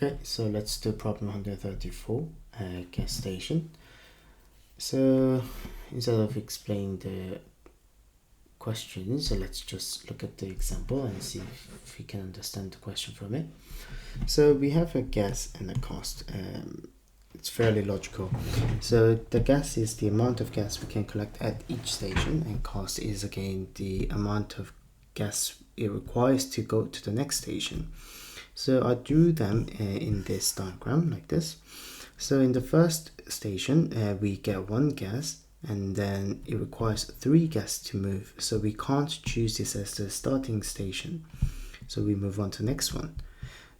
Okay, so let's do problem 134, gas station. So instead of explaining the questions, so let's just look at the example and see if we can understand the question from it. So we have a gas and a cost. It's fairly logical. So the gas is the amount of gas we can collect at each station, and cost is again the amount of gas it requires to go to the next station. So I drew them in this diagram like this. So in the first station, we get one gas, and then it requires 3 gas to move. So we can't choose this as the starting station. So we move on to the next one.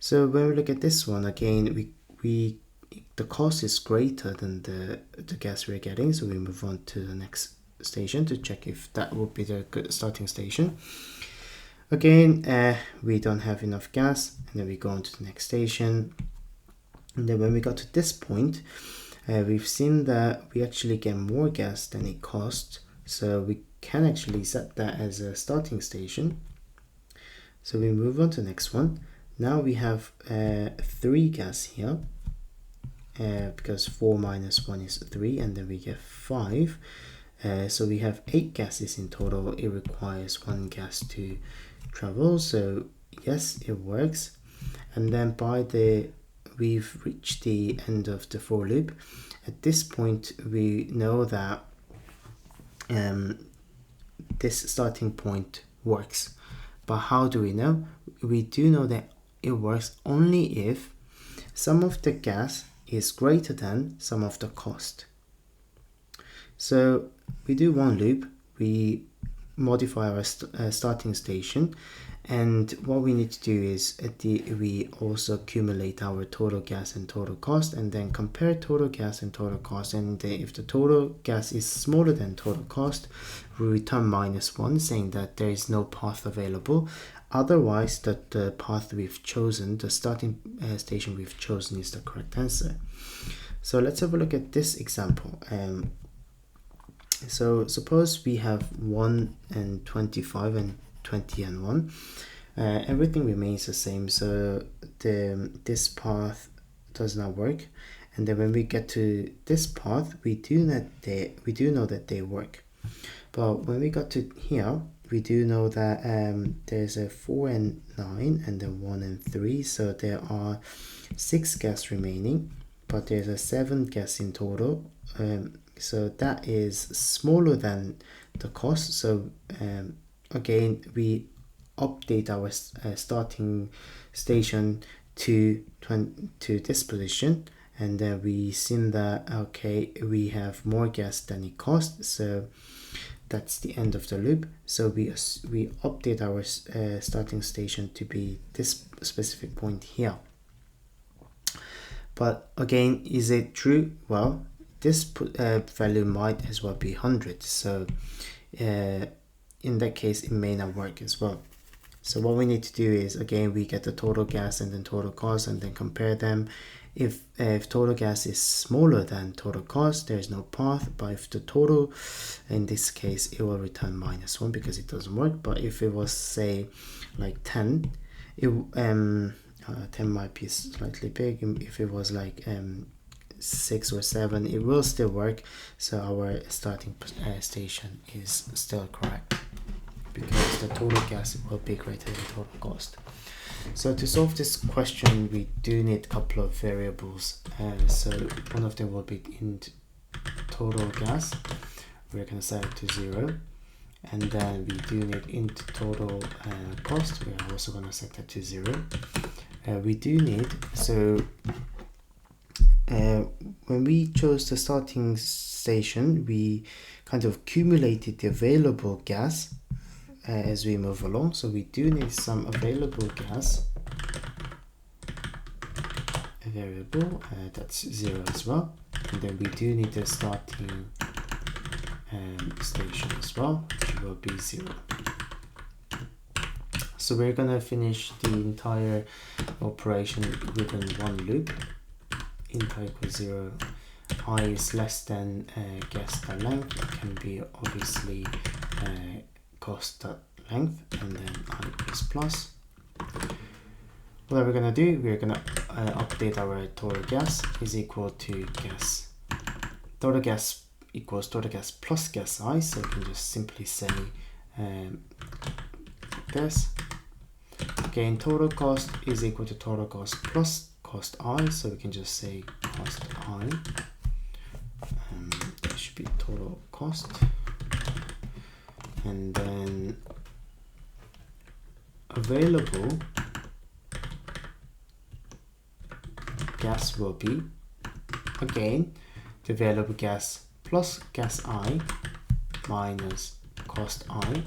So when we look at this one, again, the cost is greater than the gas we're getting. So we move on to the next station to check if that would be the good starting station. Again, we don't have enough gas, and then we go on to the next station. And then when we got to this point, we've seen that we actually get more gas than it costs. So we can actually set that as a starting station. So we move on to the next one. Now we have 3 gas here, because 4 minus 1 is 3, and then we get 5. So we have 8 gases in total. It requires 1 gas to travel. So yes, it works. And then we've reached the end of the for loop. At this point, we know that this starting point works. But how do we know? We do know that it works only if sum of the gas is greater than sum of the cost. So we do one loop, we modify our starting station, and what we need to do is we also accumulate our total gas and total cost, and then compare total gas and total cost. And if the total gas is smaller than total cost, we return -1, saying that there is no path available. Otherwise, that the path we've chosen, the starting station we've chosen, is the correct answer. So let's have a look at this example. So suppose we have 1 and 25 and 20 and 1. Everything remains the same, so this path does not work. And then when we get to this path, we do know that they work. But when we got to here, we do know that there's a 4 and 9 and then 1 and 3. So there are 6 gas remaining, but there's a 7 gas in total. So that is smaller than the cost. So again, we update our starting station to this position, and then we seen that okay, we have more gas than it costs. So that's the end of the loop. So we update our starting station to be this specific point here. But again, is it true? Well, this value might as well be 100. So in that case, it may not work as well. So what we need to do is, again, we get the total gas and then total cost, and then compare them. If total gas is smaller than total cost, there is no path. But if the total, in this case, it will return -1 because it doesn't work. But if it was, say, like 10, 10 might be slightly big. If it was like 6 or 7, it will still work. So our starting station is still correct, because the total gas will be greater than total cost. So to solve this question, we do need a couple of variables. So one of them will be in total gas. We're going to set it to 0. And then we do need int total cost. We're also going to set that to 0. We do need, so when we chose the starting station, we kind of accumulated the available gas as we move along. So we do need some available gas, a variable, that's 0 as well. And then we do need the starting station as well, which will be 0. So we're gonna finish the entire operation within one loop. Int I equals 0, I is less than gas dot length. It can be obviously cost dot length, and then I is plus. what are we gonna do? We're gonna update our total gas is equal to gas. Total gas equals total gas plus gas I, so we can just simply say this. Again, total cost is equal to total cost plus cost I, so we can just say cost I. That should be total cost. And then available gas will be, again, the available gas plus gas I minus cost I.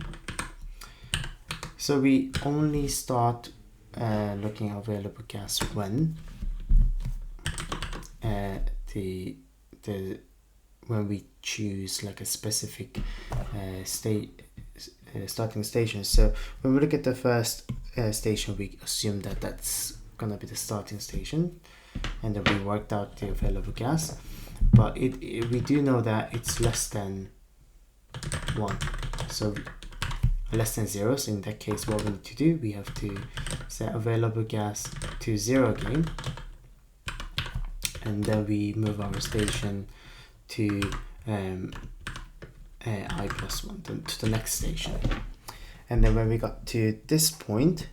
So we only start looking at available gas when when we choose like a specific starting station. So when we look at the first station, we assume that that's gonna be the starting station, and then we worked out the available gas. But we do know that it's less than 1, so less than 0. So in that case, what we need to do, we have to set available gas to 0 again, and then we move our station to I plus 1 to the next station. And then when we got to this point,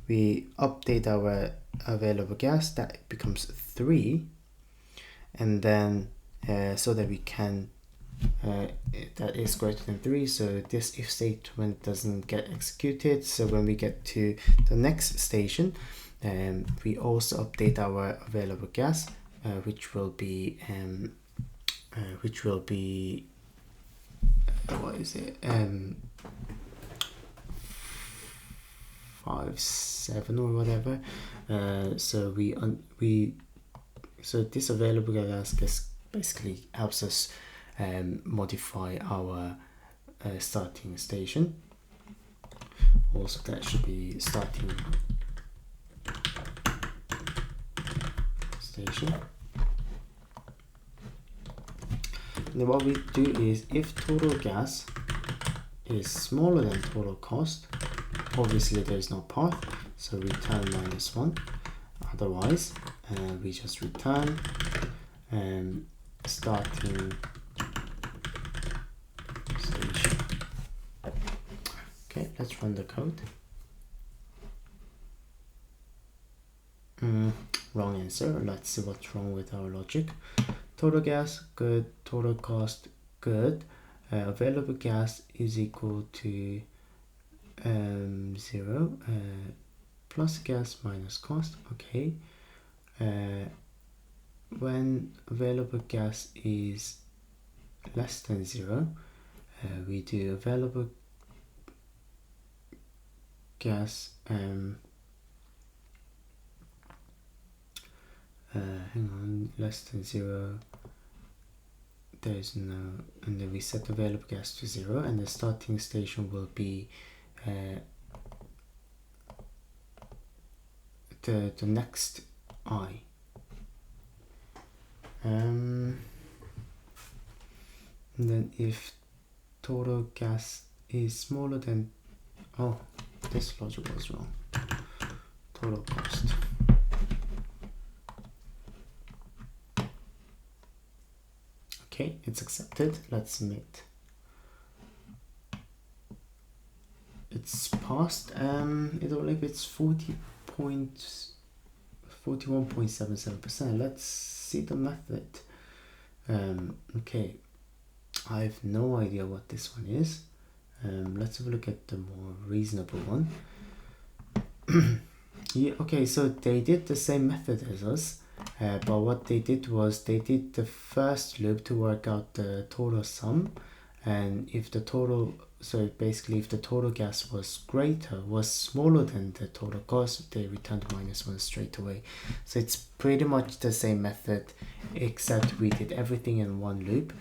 we update our available gas, that becomes 3, and then so that we can that is greater than 3, so this if statement doesn't get executed. So when we get to the next station, we also update our available gas, which will be what is it, 5.7 or whatever. So so this available gas basically helps us modify our starting station. Also, that should be starting station. And then what we do is, if total gas is smaller than total cost, obviously there is no path, so return -1. Otherwise, we just return starting station. Okay, let's run the code. Wrong answer. Let's see what's wrong with our logic. Total gas, good. Total cost, good. Available gas is equal to 0 plus gas minus cost. Okay. When available gas is less than 0, we do available gas hang on, less than 0, there's no, and then we set available gas to 0, and the starting station will be the next I. And then if total gas is smaller than, oh, this logic was wrong, total cost. Okay, it's accepted. Let's submit. It's passed. It looks like it's 41.77%. Let's see the method. Okay, I have no idea what this one is. Let's have a look at the more reasonable one. Yeah, okay, so they did the same method as us. But what they did was they did the first loop to work out the total sum, and if the total, so basically if the total gas was smaller than the total cost, they returned -1 straight away. So it's pretty much the same method, except we did everything in one loop,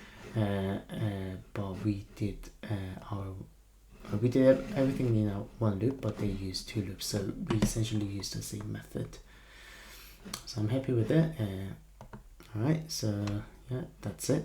but we did everything in one loop, but they used 2 loops, so we essentially used the same method. So I'm happy with it. Alright, so yeah, that's it.